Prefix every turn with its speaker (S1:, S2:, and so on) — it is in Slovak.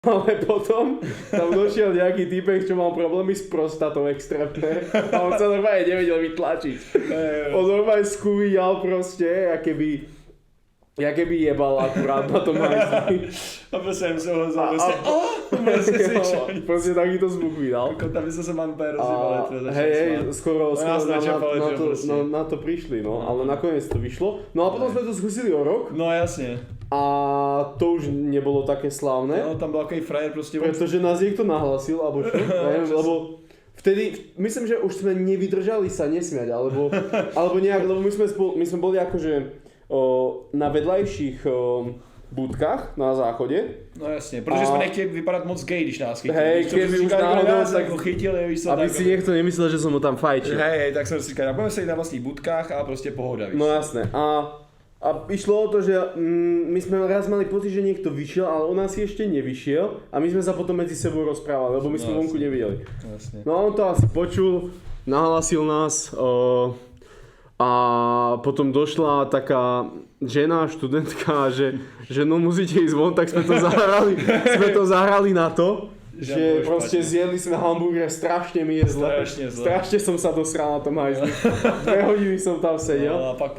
S1: Ale potom tam došiel nejaký týpek, čo mal problémy s prostatou extrémne a on sa normálne nevedel vytlačiť. On normálne skúvíjal proste, keby jebal akurát na tom hajzli.
S2: A proste im sa ho vzal,
S1: proste takýto zvuk vydal.
S2: Tam by sa ampér rozjebali.
S1: Hej, skoro na to prišli, no, ale nakoniec to vyšlo. No a potom sme to skúsili o rok.
S2: No jasne.
S1: A to už nebolo také slávne.
S2: No, tam bol aký frajer proste.
S1: Pretože nás niekto nahlasil, alebo čo? Neviem, lebo vtedy, myslím, že už sme nevydržali sa nesmiať, alebo nejak, lebo my sme boli akože na vedľajších budkách na záchode.
S2: No jasne, pretože sme nechtěli vypadať moc gay, když nás chytili.
S1: Hej, keby už náhodou,
S2: tak ho chytili, víš co,
S1: aby si niekto nemyslel, že som mu tam fajčil.
S2: Hej, tak som si říkal, budeme sedieť na vlastných budkách a proste pohoda, víš.
S1: No jasné. A išlo o to, že my sme raz mali pocit, že niekto vyšiel, ale on asi ešte nevyšiel a my sme sa potom medzi sebou rozprávali, lebo my sme vonku nevideli.
S2: Jasne.
S1: No a on to asi počul, nahlasil nás a potom došla taká žena, študentka, že no musíte ísť von, tak sme to zahrali na to. Že proste zjedli sme hamburger, strašne mi je zle. Strašne som sa dosral na tom hajzli. 2 hodiny som tam sedel.
S2: No, a pak